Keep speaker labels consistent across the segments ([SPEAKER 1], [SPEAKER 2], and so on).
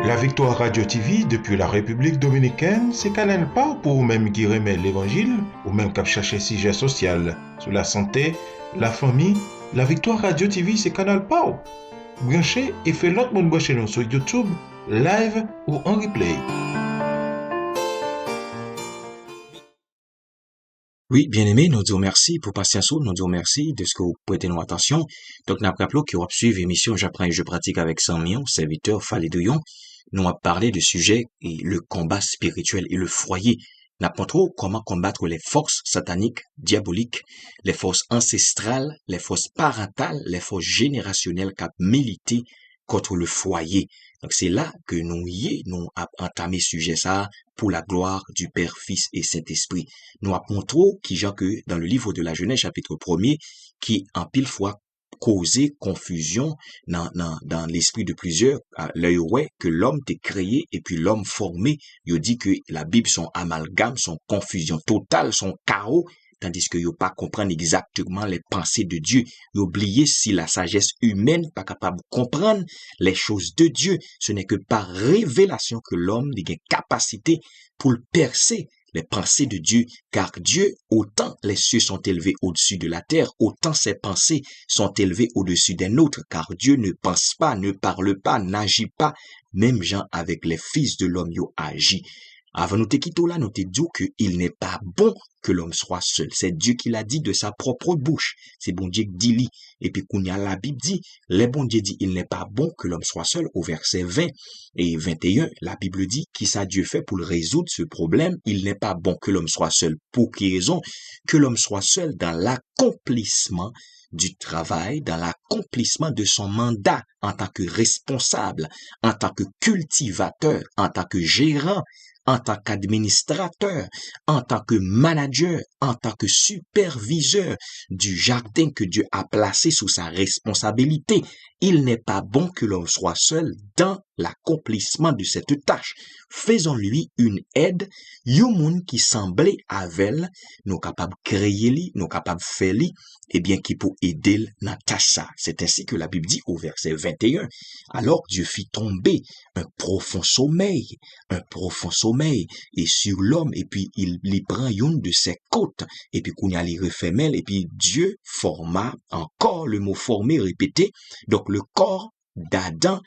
[SPEAKER 1] La Victoire Radio TV depuis la République Dominicaine, c'est Canal pas pour même qui remet l'évangile ou même qui chercher sujet social sur la santé, la famille. La Victoire Radio TV, c'est Canal pas. Branchez et fait l'autre monde brancher nous sur YouTube, live ou en replay.
[SPEAKER 2] Oui, bien aimé, nous disons merci pour patience, nous disons merci de ce que vous prêtez nous attention. Donc, nous rappelons que vous suivez l'émission J'apprends et je pratique avec Samion, serviteur Falédouillon. Nous avons parlé du sujet et le combat spirituel et le foyer. Nous apprenons trop comment combattre les forces sataniques, diaboliques, les forces ancestrales, les forces parentales, les forces générationnelles qui militent contre le foyer. Donc, c'est là que nous avons entamé sujet ça pour la gloire du Père, Fils et Saint-Esprit. Nous apprenons trop qui genre que dans le livre de la Genèse chapitre 1er, qui en pile fois causé confusion dans l'esprit de plusieurs, l'œil ouais que l'homme t'est créé et puis l'homme formé, il dit que la Bible son amalgame, son confusion totale, son chaos, tandis que yo pas comprendre exactement les pensées de Dieu. Yo oublié si la sagesse humaine pas capable de comprendre les choses de Dieu, ce n'est que par révélation que l'homme a une capacité pour le percer les pensées de Dieu, car Dieu, autant les cieux sont élevés au-dessus de la terre, autant ses pensées sont élevées au-dessus des nôtres, car Dieu ne pense pas, ne parle pas, n'agit pas, même gens avec les fils de l'homme yo agit. Avant nous te quitter là, nous te dit qu'il n'est pas bon que l'homme soit seul. C'est Dieu qui l'a dit de sa propre bouche. C'est bon Dieu qui dit. Et puis, qu'on y a la Bible dit, les bon Dieu dit, il n'est pas bon que l'homme soit seul au verset 20 et 21. La Bible dit, qui ça Dieu fait pour résoudre ce problème? Il n'est pas bon que l'homme soit seul. Pour quelle raison? Que l'homme soit seul dans l'accomplissement du travail, dans l'accomplissement de son mandat en tant que responsable, en tant que cultivateur, en tant que gérant, en tant qu'administrateur, en tant que manager, en tant que superviseur du jardin que Dieu a placé sous sa responsabilité. Il n'est pas bon que l'homme soit seul dans l'accomplissement de cette tâche. Faisons-lui une aide, yon qui semblait avec nous capables de créer li, nous capables de faire li, et bien qui pour aider dans tâche ça. C'est ainsi que la Bible dit au verset 21. Alors Dieu fit tomber un profond sommeil, et sur l'homme, et puis il prend une de ses côtes, et puis qu'on y a les refermel, et puis Dieu forma, encore le mot former répété, donc le corps d'Adam,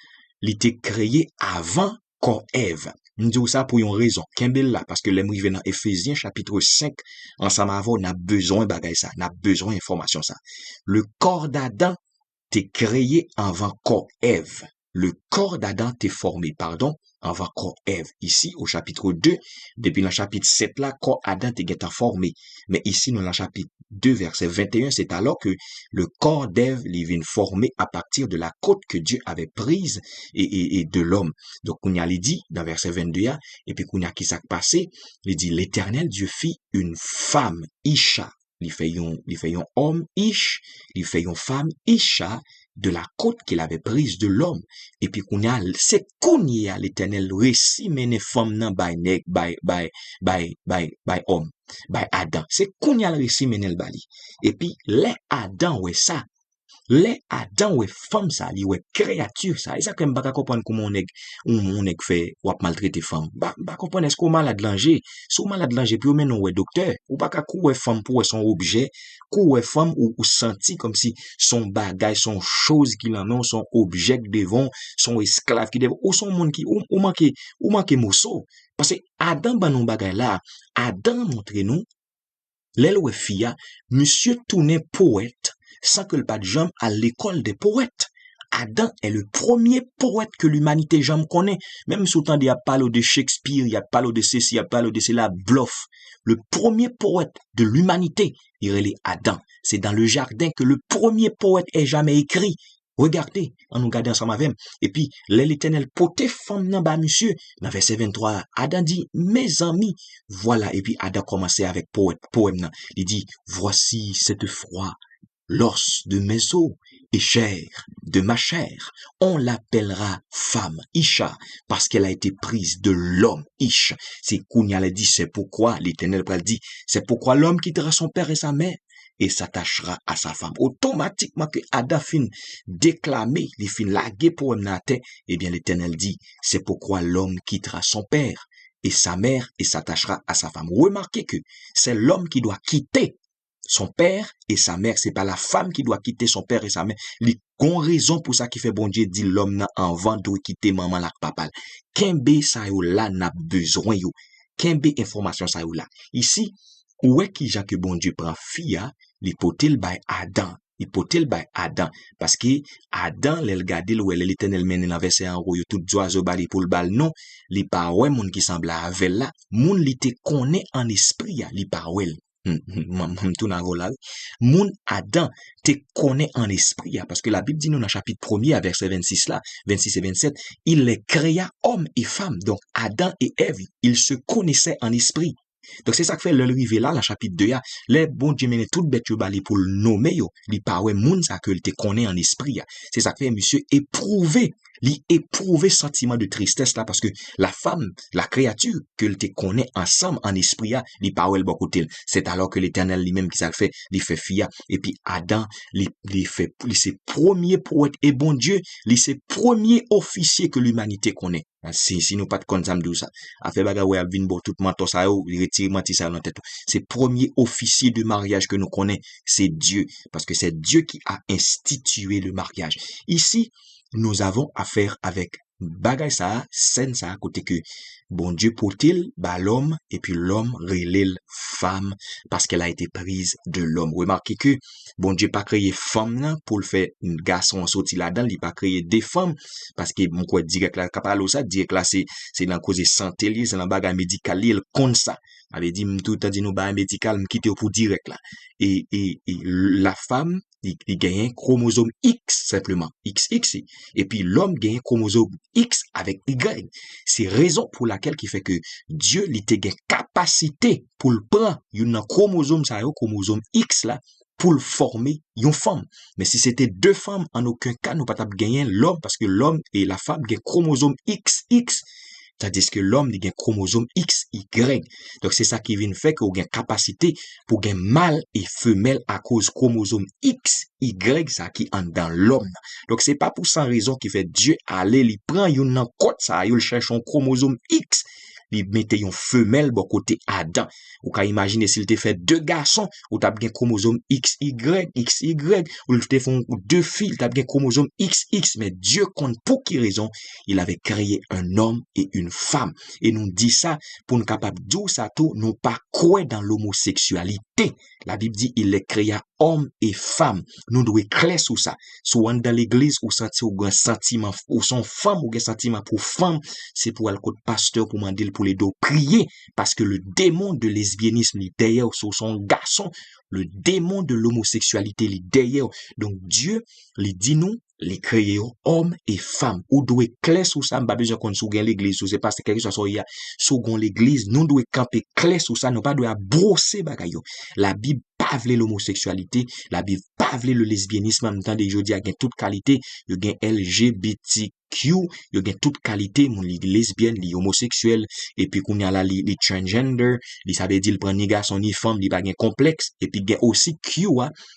[SPEAKER 2] il était créé avant corps Ève. Nous disons ça pour une raison. Kembel là, parce que les mots viennent dans Éphésiens chapitre 5, ensemble avant, on a besoin de bagaille ça, on a besoin d'information ça. Le corps d'Adam t'est créé avant corps Ève. Le corps d'Adam t'est formé, avant corps Ève. Ici, au chapitre 2, depuis le chapitre 7 là, corps Adam t'est formé. Mais ici, dans le chapitre 2, verset 21, c'est alors que le corps d'Ève il vient formé à partir de la côte que Dieu avait prise et de l'homme. Donc, on y a dit, dans verset 22, et puis qu'on y a qui s'est passé, il dit, l'Éternel Dieu fit une femme, Isha. Il fait un homme, Ish, il fait une femme, Isha, de la côte qu'il avait prise de l'homme. Et puis c'est qu'on y a l'Éternel récit mené femme nan by homme, by Adam. C'est qu'on y a le récit mené le bali. Et puis les Adam ouais ça. Les Adam ouais femme ça, li ouais créature ça. Et ça quand pas comprendre comment on est fait ou maltraiter femme. Ba comprendre est-ce qu'on malade langer, sou malade langer puis on men ouais docteur. Ou pas ka kou femme pour son objet, kou femme ou senti comme si son bagage, son chose qui l'en ont, son objet devant, son esclave qui devant ou son monde qui ou manquer morceau. Parce que Adam ban non bagage là, Adam montre nous l'elle ouais fia, monsieur tourné poète sans que le pas de jambe à l'école des poètes. Adam est le premier poète que l'humanité jamais connaît. Même sous temps il y a parlé de Shakespeare, il y a parlé de ceci, il y a parlé de cela, bluff. Le premier poète de l'humanité, il est Adam. C'est dans le jardin que le premier poète ait jamais écrit. Regardez, on nous garde ensemble avec. Et puis, l'Éternel poté femme nan ba monsieur, dans verset 23, Adam dit, mes amis, voilà. Et puis, Adam commençait avec poème nan. Il dit, voici cette froid, l'os de mes os et chair de ma chair. On l'appellera femme, Isha, parce qu'elle a été prise de l'homme, Ish. C'est Kounia l'a dit, c'est pourquoi, l'Éternel dit, c'est pourquoi l'homme quittera son père et sa mère et s'attachera à sa femme. Automatiquement que Adam fin déclamer, il fin laguer pour la terre, eh bien l'Éternel dit, c'est pourquoi l'homme quittera son père et sa mère et s'attachera à sa femme. Remarquez que c'est l'homme qui doit quitter son père et sa mère, c'est pas la femme qui doit quitter son père et sa mère. Il y a une raison pour ça qui fait bon Dieu dit l'homme n'a en vent doit quitter maman la papa. Kembe sa yo là n'a besoin yo. Kembe information sa yo là. Ici, où est qui que bon Dieu prend fille, l'hypothèse by Adam. L'hypothèse by Adam. Parce que Adam, l'el gade où l'Éternel mène dans verset en haut, tout oiseau bali pour le bal, non. Li pa ouais moun qui semble avec là. Moun li te connaît en esprit, li pa ouais. Tout dans volal. Moun Adam te connaît en esprit, parce que la Bible dit nous dans chapitre 1er à verset 26 là, 26 et 27, il les créa hommes et femmes. Donc Adam et Ève, ils se connaissaient en esprit. Donc c'est ça que fait le rivé là, la chapitre 2 là, les bon Dieu mène tout bête yo bali pour le nommer yo, li pa ouais moun ça que il te connaît en esprit. C'est ça que fait monsieur éprouver sentiment de tristesse là parce que la femme, la créature que il te connaît ensemble en esprit li pa ouais bon côté. C'est alors que l'Éternel lui-même qui ça fait, il fait fia et puis Adam li c'est premier poète et bon Dieu, li c'est premier officier que l'humanité connaît. Si nous pas de compte ça me dit ça. A fait bagarre ouais vinn bon tout menton ça yo, retire menti ça dans tête. C'est premier officier de mariage que nous connaît, c'est Dieu parce que c'est Dieu qui a institué le mariage. Ici, nous avons affaire avec bagay ça, scène ça, côté que bon Dieu pour-il, bah l'homme, et puis l'homme relève femme, parce qu'elle a été prise de l'homme. Remarquez que bon Dieu pas créé femme là, pour le faire un garçon sorti là-dedans, il pas créé des femmes, parce que mon quoi direct là, capable ça, direct là, c'est dans cause santé, c'est dans bagay médical, il compte ça. Avait dit tout le temps dit nous bagay médical, quitter pour direct là. Et la femme, il gagne un chromosome X simplement, XX, et puis l'homme gagne un chromosome X avec Y. C'est raison pour laquelle qui fait que Dieu lui te gagne capacité pour le prendre un chromosome ça chromosome X là pour le former une femme. Mais si c'était deux femmes, en aucun cas nous pas gagner l'homme parce que l'homme et la femme gagnent chromosome XX. C'est-à-dire que l'homme a un chromosome XY. Donc, c'est ça qui vient faire qu'on a une capacité pour gagner mâle et femelle à cause chromosome XY, ça qui est dans l'homme. Donc, c'est pas pour sans raison qui fait Dieu aller, il prend une côte, ça, il cherche un chromosome X. Il mettait une femelle bon côté Adam. Ou qu'à imaginer s'il te fait deux garçons, ou t'as bien chromosome XY, ou il te font deux filles, t'as bien chromosome XX, mais Dieu compte pour qui raison? Il avait créé un homme et une femme. Et nous dit ça, pour nous capable d'où ça tout, nous pas croire dans l'homosexualité. La Bible dit, il les créa hommes et femmes. Nous devons clair sur ça. Soit dans l'église, ou senti ou un sentiment, ou son femme, ou un sentiment pour femme, c'est pour aller côté pasteur, pour demander pour les deux prier, parce que le démon de lesbianisme, il derrière sur son garçon, le démon de l'homosexualité, il derrière. Donc Dieu, il dit nous, les créer hommes et femmes. Ou doit clair sur ça, pas besoin qu'on sougagne l'église, ou c'est pas quelque chose soit sougagne l'église, nous doit camper clair sur ça, nous pas doit brosser bagayo. La Bible pas vle l'homosexualité, la Bible pas vle le lesbianisme, en même temps de jodi a gen toute qualité, yo gen LGBTQ, yo gen toute qualité, mon li lesbienne, li homosexuel, et puis qu'on y a la li transgender, li ça veut dire il prend ni garçon ni femme, li pas gen complexe, et puis gen aussi Q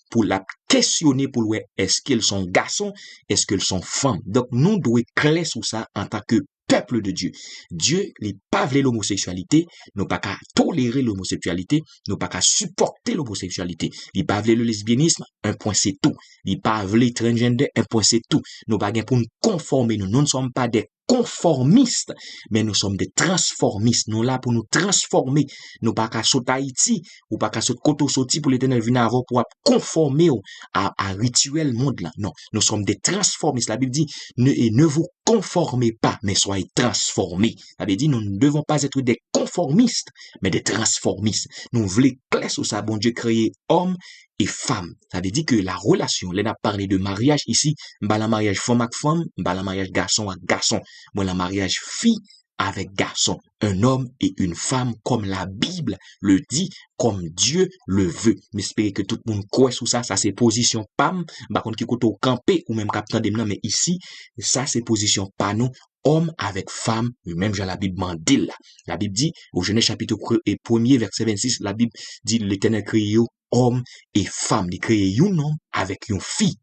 [SPEAKER 2] pour la questionner pour ouais est-ce qu'ils sont garçons, est-ce qu'ils sont femmes. Donc nous devons clair sur ça en tant que peuple de Dieu. Dieu n'est pas voulu l'homosexualité, nous pas qu'à tolérer l'homosexualité, nous pas qu'à supporter l'homosexualité. Il pas voulu le lesbianisme, un point c'est tout. Il pas voulu transgender, un point c'est tout. Nous pas pour nous conformer, nous ne sommes pas des conformistes, mais nous sommes des transformistes. Nous là pour nous transformer. Nous pas qu'à sauter Haïti, ou pas qu'à sauter Koto Soti pour l'Éternel venir avant pour conformer à rituel monde là. Non, nous sommes des transformistes. La Bible dit, ne vous conformez pas, mais soyez transformés. La Bible dit, nous ne devons pas être des conformistes, mais des transformistes. Nous voulons clair sur ça, bon Dieu créé homme et femme. Ça veut dire que la relation, là, on a parlé de mariage ici, bah la mariage femme avec femme, bah la mariage garçon avec garçon, bah la mariage fille avec garçon, un homme et une femme comme la Bible le dit, comme Dieu le veut. J'espère que tout le monde croit sur ça, ça c'est position pam, par contre qui côté au campé ou même captain des mais ici, ça c'est position pas nous, homme avec femme, même j'ai la Bible mandil là. La Bible dit, au Genèse chapitre 1er verset 26, la Bible dit l'Éternel créé homme et femme, li créé un homme avec une fille.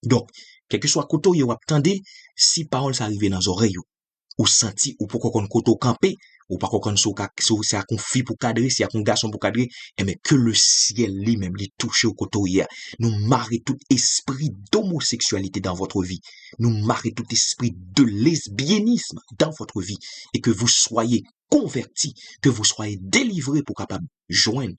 [SPEAKER 2] Donc, quel que soit côté ou attendez, si parole s'arrive dans les oreilles, ou senti, ou pourquoi qu'on côté campé, ou pas qu'on c'est qu'on fille pour cadrer, si qu'on garçon pour cadrer, et mais que le ciel lui-même lui touche au côté hier. Nous marrer tout esprit d'homosexualité dans votre vie. Nous marrer tout esprit de lesbianisme dans votre vie. Et que vous soyez convertis, que vous soyez délivrés pour capable joindre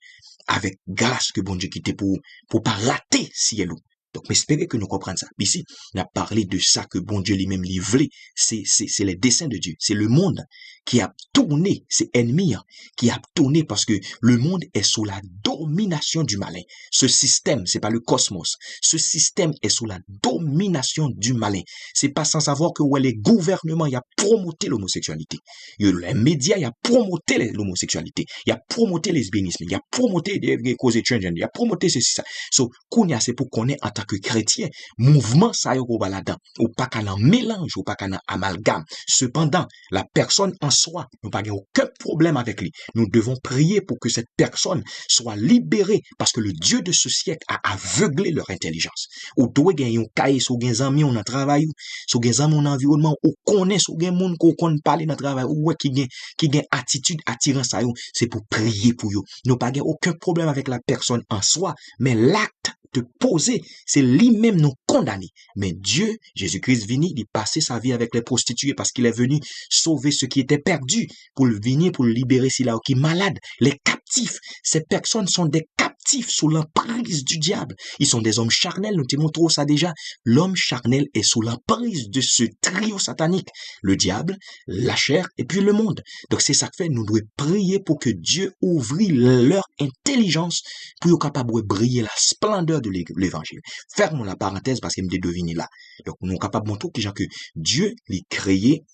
[SPEAKER 2] avec grâce que bon Dieu quitte pour pas rater ciel. Donc, j'espère que nous comprenons ça. Ici, on a parlé de ça que bon Dieu lui-même livré. C'est les desseins de Dieu. C'est le monde qui a tourné, c'est ennemi, qui a tourné parce que le monde est sous la domination du malin. Ce système, c'est pas le cosmos. Ce système est sous la domination du malin. C'est pas sans savoir que ouais, les gouvernements, il a promoté l'homosexualité. Les médias, il a promoté l'homosexualité. Il a promoté le lesbianisme. Il a promoté les causes transgenres. Il a promoté ceci, ça. So, Kounia, c'est pour qu'on ait en tant que chrétien, mouvement ça y est là-dedans, ou pas qu'un mélange, ou pas qu'un amalgame. Cependant, la personne en soi, nous n'avons aucun problème avec lui. Nous devons prier pour que cette personne soit libérée, parce que le Dieu de ce siècle a aveuglé leur intelligence. Ou doit gagner un cahier, sur un ami, on a travail, sur un ami, on a environnement, ou connaît, sur un monde qu'on connaît parler dans le travail, ou qui gagne attitude attirant ça, c'est pour prier pour eux. Nous n'avons aucun problème avec la personne en soi, mais l'acte de poser, c'est lui-même nous condamner. Mais Dieu, Jésus-Christ venu, il passait sa vie avec les prostituées parce qu'il est venu sauver ceux qui étaient perdus, pour le venir, pour le libérer s'il a qui est malade, les captifs. Ces personnes sont des captifs sous l'emprise du diable. Ils sont des hommes charnels, nous te montrons ça déjà. L'homme charnel est sous l'emprise de ce trio satanique. Le diable, la chair et puis le monde. Donc c'est ça que fait, nous devons prier pour que Dieu ouvre leur intelligence pour être capable de briller la splendeur de l'évangile. Fermons la parenthèse parce qu'il me devine là. Donc nous sommes capables de montrer que Dieu l'a créé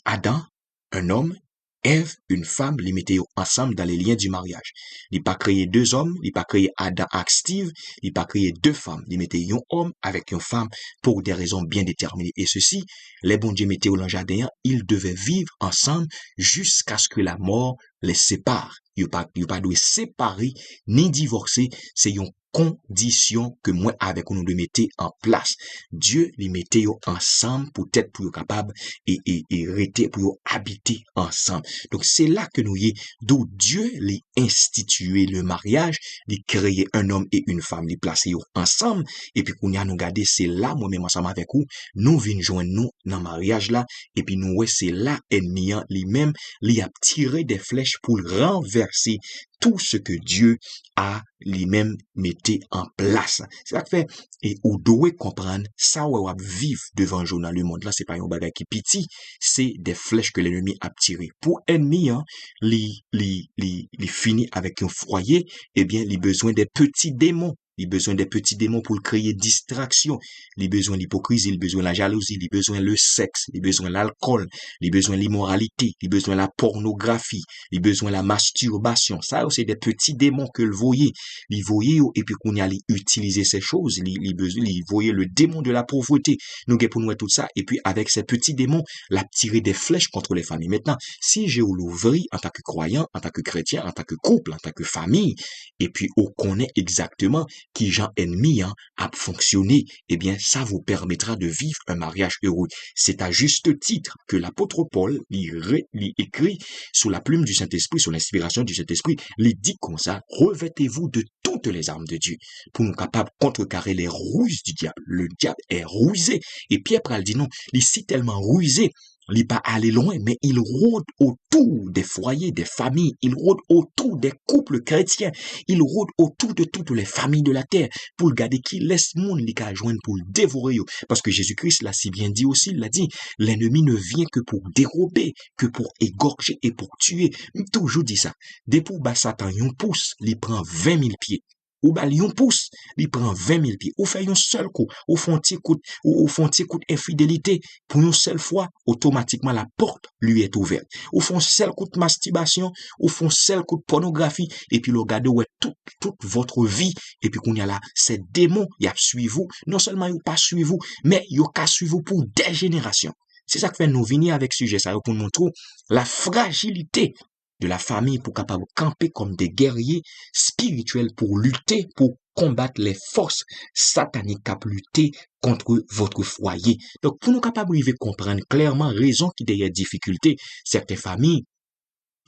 [SPEAKER 2] Adam, un homme, Ève, une femme, les mettez ensemble dans les liens du mariage. Il n'a pas créé deux hommes, il n'a pas créé Adam avec Steve, il n'a pas créé deux femmes. Il mettez un homme avec une femme pour des raisons bien déterminées. Et ceci, les bons dieux mettaient au jardin, ils devaient vivre ensemble jusqu'à ce que la mort les sépare. Il n'y a pas de séparer ni divorcer, c'est une condition que moi avec nous de mettre en place. Dieu les mettait ensemble pour être pour capable et rester pour habiter ensemble. Donc c'est là que nous y est d'où Dieu les institué le mariage, les créer un homme et une femme, les placer ensemble et puis qu'on y a nous garder c'est là moi-même ensemble avec vous nous venons joindre nous dans mariage là et puis nous ouais c'est là ennemi lui-même lui a tiré des flèches pour renverser tout ce que Dieu a lui-même metté en place. C'est ça que fait, et ou doit comprendre, ça ou vivre devant nous dans le monde là, c'est pas un bagage qui piti, c'est des flèches que l'ennemi a tirées. Pour ennemi, li finit avec un foyer, eh bien, il a besoin des petits démons. Il a besoin des petits démons pour créer distraction. Il a besoin de l'hypocrisie, il a besoin de la jalousie, il a besoin le sexe, il a besoin de l'alcool, il a besoin de l'immoralité, il a besoin de la pornographie, il a besoin de la masturbation. Ça, c'est des petits démons que le voyez. Il voyait, et puis qu'on y a utiliser ces choses, il voyait le démon de la pauvreté. Nous, pour nous, tout ça, et puis avec ces petits démons, l'a tiré des flèches contre les familles. Maintenant, si j'ai l'ouvri en tant que croyant, en tant que chrétien, en tant que couple, en tant que famille, et puis on connaît exactement qui gens ennemis a fonctionné, eh bien, ça vous permettra de vivre un mariage heureux. C'est à juste titre que l'apôtre Paul lui écrit sous la plume du Saint-Esprit, sous l'inspiration du Saint-Esprit, lui dit comme ça, revêtez-vous de toutes les armes de Dieu pour nous capables de contrecarrer les ruses du diable. Le diable est rusé. Et Pierre Pral dit non, il est si tellement rusé, il n'est pas allé loin, mais il rôde autour des foyers, des familles, il rôde autour des couples chrétiens, il rôde autour de toutes les familles de la terre, pour garder qui laisse monde li ka joindre pour le dévorer. Parce que Jésus-Christ l'a si bien dit aussi, il l'a dit, l'ennemi ne vient que pour dérober, que pour égorger et pour tuer. Toujours dit ça. Dès pour bas Satan, yon pousse, il prend 20 000 pieds. Ou bal yon pousse, il prend 20 000 pieds. Ou fait un seul coup, ou font petit coup, ou font petit coup d'infidélité, pour une seule fois, automatiquement la porte lui est ouverte. Ou font seul coup de masturbation, ou font seul coup de pornographie, et puis le regardez ouais toute votre vie, et puis qu'on y a là, ces démons, y a suivi vous, non seulement y a pas suivi vous, mais y a qu'à suivre vous pour des générations. C'est ça que fait nous venir avec sujet ça, pour nous montrer la fragilité de la famille pour capable camper comme des guerriers spirituels pour lutter, pour combattre les forces sataniques qui lutter contre votre foyer. Donc, pour nous capables de comprendre clairement raison qui derrière difficulté, certaines familles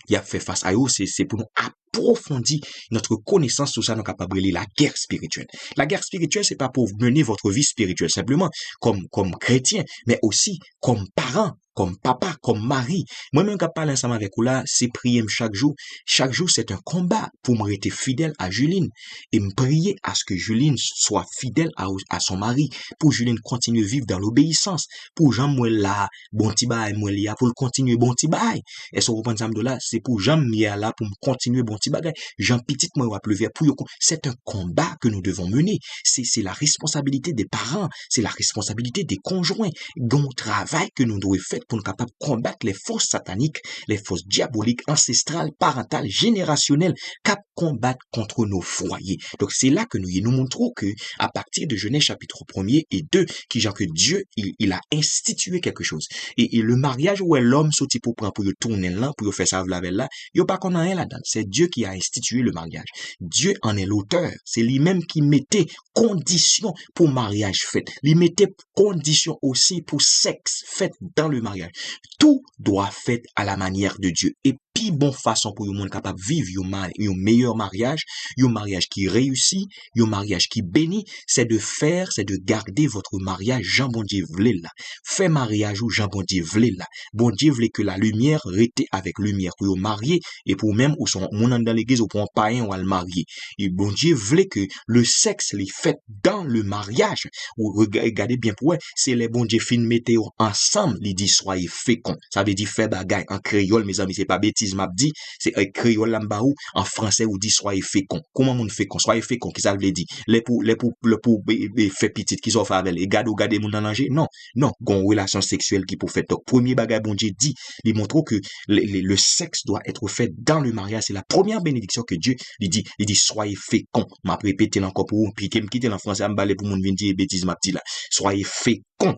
[SPEAKER 2] y a fait face à eux, c'est pour nous approfondir notre connaissance sur ça, nous capables de la guerre spirituelle. La guerre spirituelle, c'est pas pour mener votre vie spirituelle simplement comme chrétien, mais aussi comme parent, comme papa, comme mari. Moi-même, quand je parle ensemble avec vous là, c'est prier chaque jour. Chaque jour, c'est un combat pour me rester fidèle à Juline et me prier à ce que Juline soit fidèle à son mari, pour Juline continuer à vivre dans l'obéissance, pour Jean moi là, bon petit bail, moi là, pour le continuer bon petit bail. Et ce que vous pensez de là, c'est pour Jean moi là, pour me continuer bon petit bagay. Jean petit moi va pleuver pour yo. C'est un combat que nous devons mener. C'est la responsabilité des parents, c'est la responsabilité des conjoints. Gon travail que nous devons faire pour nous capables de combattre les forces sataniques, les forces diaboliques, ancestrales, parentales, générationnelles, cap combattre contre nos foyers. Donc c'est là que nous montrons que à partir de Genèse chapitre 1er et 2, qui genre que Dieu il a institué quelque chose. Et le mariage où l'homme sorti pour prendre pour tourner là, pour faire ça avec là, il pas qu'on a rien là-dedans. C'est Dieu qui a institué le mariage. Dieu en est l'auteur. C'est lui-même qui mettait conditions pour mariage fait. Il mettait conditions aussi pour sexe fait dans le mariage. Tout doit faire à la manière de Dieu. Et puis bonne façon pour le monde capable de vivre un meilleur mariage, un mariage qui réussit, un mariage qui bénit, c'est de garder votre mariage Jean bon Dieu voulait là. Fait mariage ou Jean bon Dieu voulait là. Bon Dieu voulait que la lumière reste avec lumière pour marier et pour même ou son mon dans l'église ou pour un païen ou à le marier. Et bon Dieu voulait que le sexe les fait dans le mariage. Ou regardez bien pour c'est les bon Dieu fin météo ensemble, il dit soyez féconds. Ça veut dire fait bagaille en créole mes amis, c'est pas bêtise m'a dit, c'est créole lambaou en français ou dit soyez féconds. Comment mon fécond? Soyez féconds, qui ça veut dire? Les pour faire petit qui sont avec les garder mon en danger? Non, non, gon relation sexuelle qui pour faire. Donc premier bagaille bon Dieu dit, il montre que le sexe doit être fait dans le mariage, c'est la première bénédiction que Dieu il dit soyez féconds. M'a répété encore pour vous, puis qui me quitte en français, me balé pour mon vin dire bêtise m'a dit là. Soyez féconds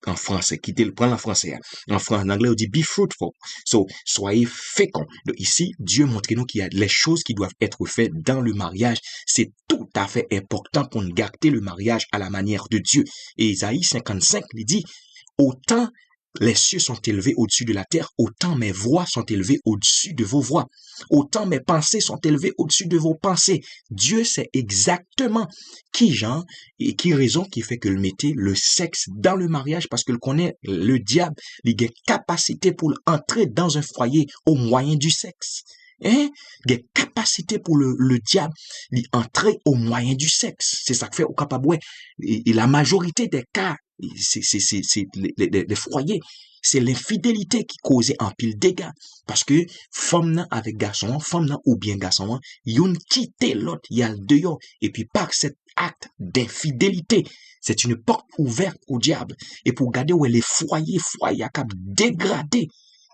[SPEAKER 2] en français, prends en français. En anglais, on dit be fruitful. So, soyez féconds. Donc ici, Dieu montre nous qu'il y a les choses qui doivent être faites dans le mariage. C'est tout à fait important pour nous garder le mariage à la manière de Dieu. Et Isaïe 55, il dit, autant les cieux sont élevés au-dessus de la terre, autant mes voix sont élevées au-dessus de vos voix. Autant mes pensées sont élevées au-dessus de vos pensées. Dieu sait exactement qui genre et qui raison qui fait que le mettez le sexe dans le mariage parce que le connaît le diable, il a capacité pour entrer dans un foyer au moyen du sexe. Il y a capacité pour le diable d'entrer au moyen du sexe. C'est ça que fait au capable. Et la majorité des cas, c'est les foyers. C'est l'infidélité qui causait un pile dégâts. Parce que femme avec garçon, femme ou bien garçon, yon quitté l'autre, y a le dehors. Et puis par cet acte d'infidélité, c'est une porte ouverte au diable. Et pour garder où les foyers à dégrader.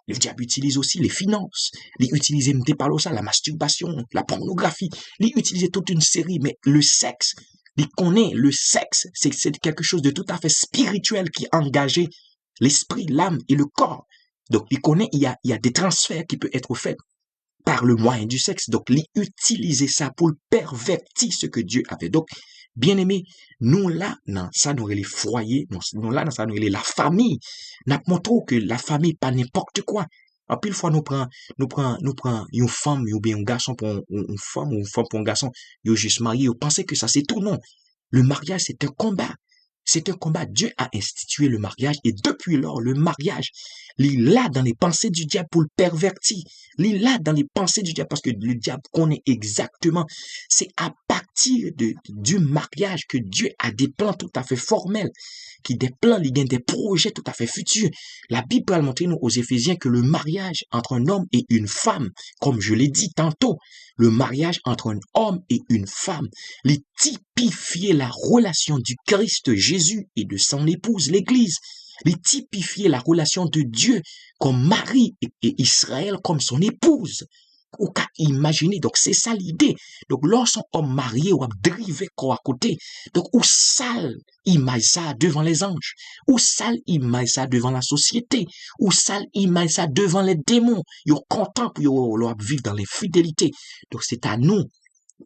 [SPEAKER 2] Le diable utilise aussi les finances. Il utilise la masturbation, la pornographie. Il utilise toute une série, mais le sexe, il connaît le sexe. C'est quelque chose de tout à fait spirituel qui engage l'esprit, l'âme et le corps. Donc, il connaît, il y a des transferts qui peuvent être faits par le moyen du sexe. Donc, il utilise ça pour pervertir ce que Dieu a fait. Donc, bien aimé, nous là, dans ça, nous les foyers, nous là, dans ça, nous la famille. Nous montrons que la famille, pas n'importe quoi. En pile fois, nous prenons une femme, ou bien un garçon pour une femme, ou une femme pour un garçon, ils juste marié, ils pensent que ça, c'est tout, non. Le mariage, c'est un combat. C'est un combat. Dieu a institué le mariage et depuis lors, le mariage, il est là dans les pensées du diable pour le pervertir. Il est là dans les pensées du diable parce que le diable connaît exactement. C'est à partir du mariage que Dieu a des plans tout à fait formels, qui des plans, il y a des projets tout à fait futurs. La Bible a montré nous aux Éphésiens que le mariage entre un homme et une femme, comme je l'ai dit tantôt, le mariage entre un homme et une femme, les typifier la relation du Christ Jésus et de son épouse, l'Église, les typifier la relation de Dieu comme mari et Israël comme son épouse. ou qu'à imaginer. Donc, c'est ça l'idée. Donc, lorsqu'on homme marié ou a drivé quoi à côté, donc, ou sale image ça devant les anges, ou sale image ça devant la société, ou sale image ça devant les démons. Yo content pour yo vivre dans l'infidélité. Donc, c'est à nous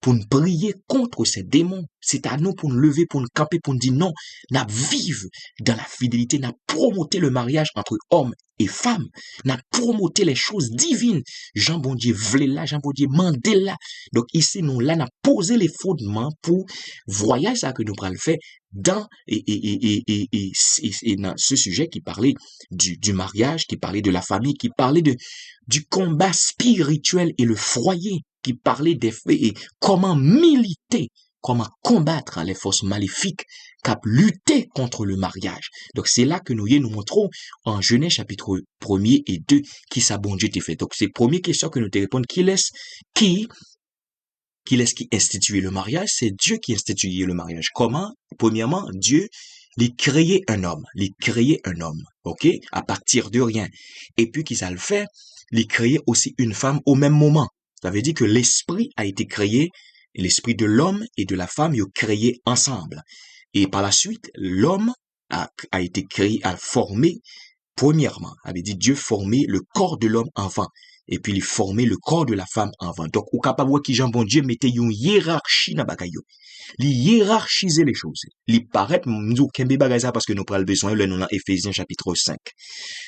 [SPEAKER 2] pour nous prier contre ces démons. C'est à nous pour nous lever, pour nous camper, pour nous dire non, nous vivre dans la fidélité, nous promoter le mariage entre hommes et femmes, nous promoter les choses divines. Jean bon Dieu vle là, Jean bon Dieu mandé là. Donc ici, nous là, nous posé les fondements pour voyage ça que nous allons faire dans et dans ce sujet qui parlait du mariage, qui parlait de la famille, qui parlait du combat spirituel et le foyer, qui parlait des faits et comment militer, comment combattre les forces maléfiques qui lutter contre le mariage. Donc c'est là que nous montrons en Genèse chapitre 1er et 2 qui ça bon Dieu t'a fait. Donc c'est la première question que nous te répondons, qui institue le mariage? C'est Dieu qui institue le mariage. Comment? Premièrement, Dieu il créait un homme, ok, à partir de rien. Et puis qui ça le fait? Il créait aussi une femme au même moment. Ça veut dire que l'esprit a été créé, l'esprit de l'homme et de la femme, ils ont créé ensemble. Et par la suite, l'homme a été créé, a formé, premièrement, avait dit Dieu formait le corps de l'homme avant. Et puis il formait le corps de la femme avant. Donc, ou capable qui Jean bon Dieu mettait une hiérarchie dans bagayo. Il hiérarchiser les choses. Il paraît, nous kembe bagay ça parce que nous prenons besoin, là, nous dans Éphésiens chapitre 5.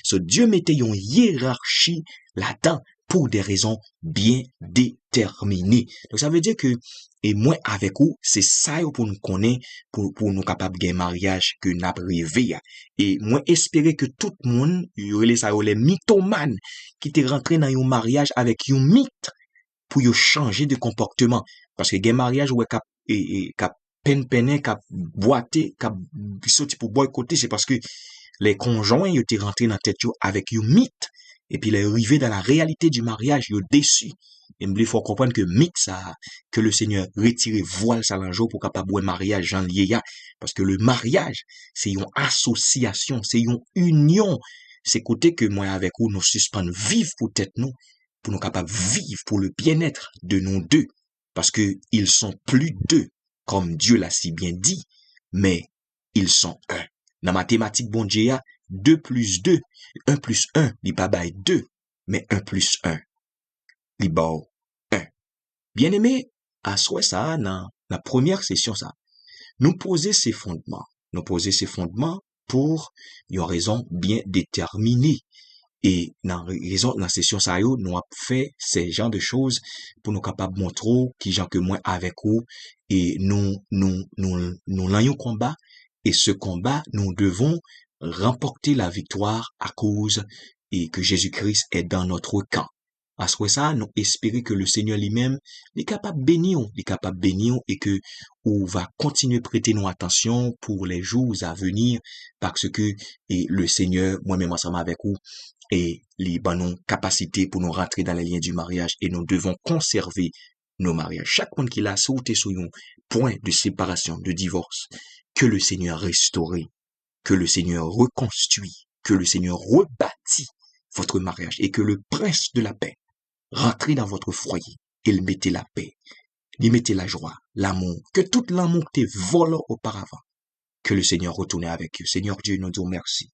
[SPEAKER 2] So, Dieu mettait une hiérarchie là-dedans pour des raisons bien déterminées. Donc, ça veut dire que, et moi, avec vous, c'est ça pour nous connaître, pour nous capables de mariage que nous avons rêvé. Et moi, espérer que tout le monde, les mythomanes, qui étaient rentrés dans un mariage avec un mythe, pour changer de comportement. Parce que les mariage, ouais, cap peine, cap boiter, cap sauter pour boycotter, c'est parce que les conjoints, ils étaient rentrés dans la tête avec un mythe. Et puis, ils sont arrivés dans la réalité du mariage, ils sont déçus. Et il faut comprendre que mythe, ça, que le Seigneur retire voile ça l'angeau pour capable boire mariage, Jean lié. Parce que le mariage, c'est une association, c'est une union. C'est côté que moi, avec vous, nous suspendons vivre pour tête nous, pour nous capables vivre pour le bien-être de nous deux. Parce que ils sont plus deux, comme Dieu l'a si bien dit, mais ils sont un. Dans mathématiques, bon Dieu, 2 plus 2, 1 plus 1, il pas bail 2, mais 1 plus 1, il bail 1. Bien aimé, à soi ça, dans la première session ça, nous poser ces fondements pour une raison bien déterminée. Et dans la session ça nous avons fait ces genres de choses pour nous capables de montrer qui gens que moi avec vous et nous l'ayons combat et ce combat nous devons remporter la victoire à cause et que Jésus-Christ est dans notre camp. À ce ça, nous espérons que le Seigneur lui-même est capable de bénir, et que on va continuer à prêter nos attention pour les jours à venir parce que et le Seigneur, moi-même ensemble avec vous, et les bonnes capacités pour nous rentrer dans les liens du mariage et nous devons conserver nos mariages. Chaque monde qui l'a sauté sur un point de séparation, de divorce, que le Seigneur restaure, que le Seigneur reconstruit, que le Seigneur rebâtit votre mariage et que le prince de la paix rentre dans votre foyer et il mette la paix, il mette la joie, l'amour, que tout l'amour t'est volé auparavant, que le Seigneur retourne avec eux. Seigneur Dieu, nous disons merci.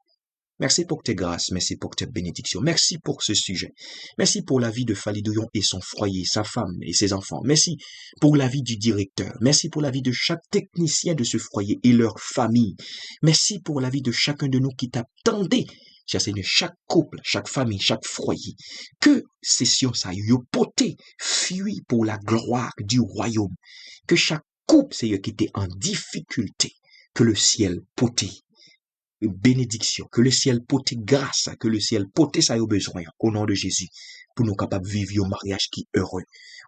[SPEAKER 2] Merci pour tes grâces, merci pour tes bénédictions, merci pour ce sujet, merci pour la vie de Falidouillon et son foyer, sa femme et ses enfants, merci pour la vie du directeur, merci pour la vie de chaque technicien de ce foyer et leur famille, merci pour la vie de chacun de nous qui t'attendait, cher Seigneur, chaque couple, chaque famille, chaque foyer, que session ça yo poté, fuit pour la gloire du royaume, que chaque couple, Seigneur, qui était en difficulté, que le ciel poté, bénédiction, que le ciel pote grâce, que le ciel pote ça y a besoin, au nom de Jésus, pour nous capables de vivre un mariage qui est heureux.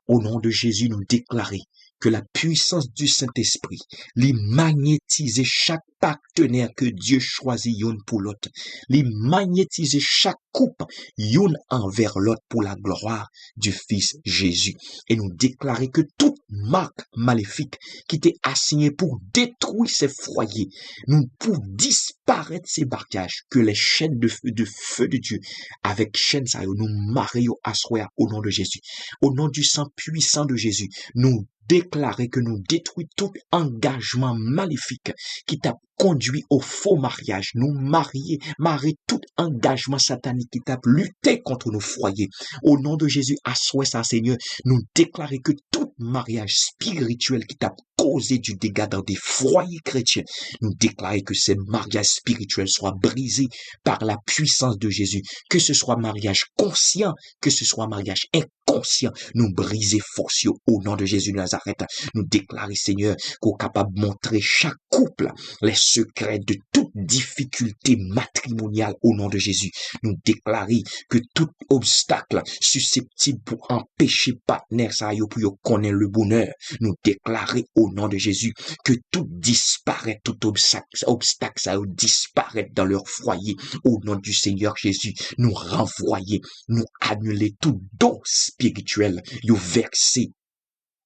[SPEAKER 2] Au nom de Jésus, nous déclarer que la puissance du Saint-Esprit les magnétise chaque partenaire que Dieu choisit yon pour l'autre, les magnétise chaque couple yon envers l'autre pour la gloire du Fils Jésus. Et nous déclarer que toute marque maléfique qui était assignée pour détruire ces foyers, nous pour disparaître ces barrages, que les chaînes de feu de Dieu, avec chaînes ça, nous marions à soi au nom de Jésus. Au nom du sang puissant de Jésus, nous déclarer que nous détruisons tout engagement maléfique qui t'a conduit au faux mariage. Nous marier tout engagement satanique qui t'a lutté contre nos foyers. Au nom de Jésus, assois ça, Seigneur, nous déclarer que tout mariage spirituel qui t'a causé du dégât dans des foyers chrétiens, nous déclarer que ces mariages spirituels soient brisés par la puissance de Jésus. Que ce soit mariage conscient, que ce soit mariage inconscient, nous briser force au nom de Jésus de Nazareth. Nous déclarer, Seigneur, qu'on est capable de montrer chaque couple les secrets de toute difficulté matrimoniale au nom de Jésus. Nous déclarer que tout obstacle susceptible pour empêcher partenaire ça yo pour connaître le bonheur, nous déclarer au nom de Jésus que tout disparaît, tout obstacle ça disparaît dans leur foyer au nom du Seigneur Jésus. Nous renvoyer, nous annuler tout don spirituel yo versé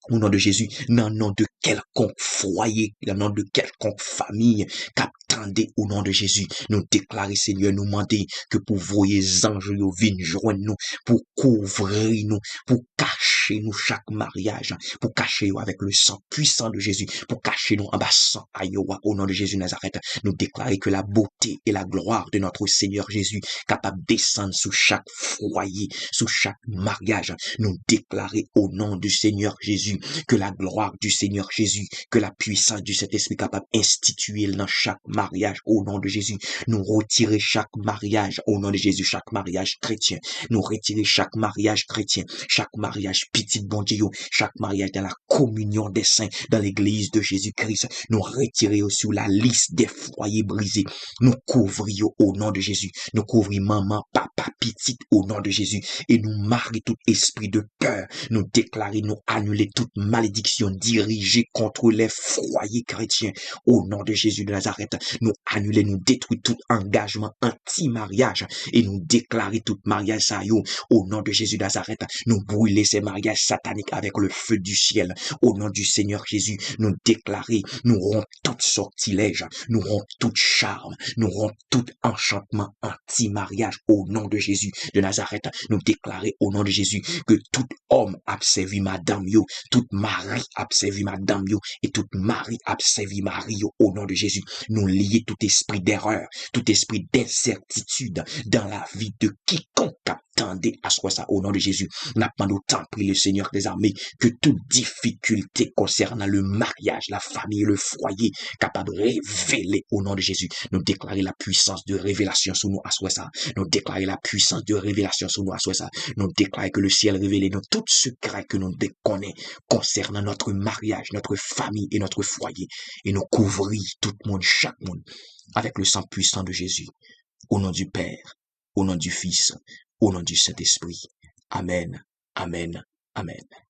[SPEAKER 2] au nom de Jésus, dans le nom de quelconque foyer, dans le nom de quelconque famille, qu'attendez au nom de Jésus, nous déclarer, Seigneur, nous demander que pour voyer anges, nous viennent joindre nous, pour couvrir nous, pour cacher nous chaque mariage, pour cacher nous avec le sang puissant de Jésus, pour cacher nous en bas sang Iowa, au nom de Jésus Nazareth, nous déclarer que la beauté et la gloire de notre Seigneur Jésus, capable de descendre sous chaque foyer, sous chaque mariage, nous déclarer au nom du Seigneur Jésus, que la gloire du Seigneur Jésus, que la puissance du Saint-Esprit capable d'instituer dans chaque mariage au nom de Jésus. Nous retirer chaque mariage au nom de Jésus, chaque mariage chrétien. Nous retirer chaque mariage chrétien, chaque mariage petit bon Dieu, chaque mariage dans la communion des saints, dans l'église de Jésus-Christ. Nous retirer sur la liste des foyers brisés. Nous couvrir au nom de Jésus. Nous couvrir maman, papa, petite au nom de Jésus. Et nous marier tout esprit de peur. Nous déclarer, nous annuler toute malédiction dirigée contre les foyers chrétiens au nom de Jésus de Nazareth. Nous annuler, nous détruire tout engagement anti-mariage et nous déclarer tout mariage ça au nom de Jésus de Nazareth. Nous brûler ces mariages sataniques avec le feu du ciel au nom du Seigneur Jésus. Nous déclarer, nous rompre tout sortilège, nous rompre tout charme, nous rompre tout enchantement anti-mariage au nom de Jésus de Nazareth. Nous déclarer au nom de Jésus que tout homme a servi madame yo, tout mari a servi madame yo, et tout mari a servi mari yo au nom de Jésus. Nous lier tout esprit d'erreur, tout esprit d'incertitude dans la vie de quiconque attendez à soi ça au nom de Jésus. N'a pas autant pris le Seigneur des armées que toute difficulté concernant le mariage, la famille, le foyer, capable de révéler au nom de Jésus. Nous déclarer la puissance de révélation sur nous à soi ça. Nous déclarer la puissance de révélation sur nous à soi ça. Nous déclarer que le ciel révélé nous tout secret que nous déconnons concernant notre mariage, notre famille et notre foyer. Et nous couvrir tout le monde, chaque monde, avec le sang puissant de Jésus. Au nom du Père, au nom du Fils, au nom du Saint-Esprit. Amen, amen, amen.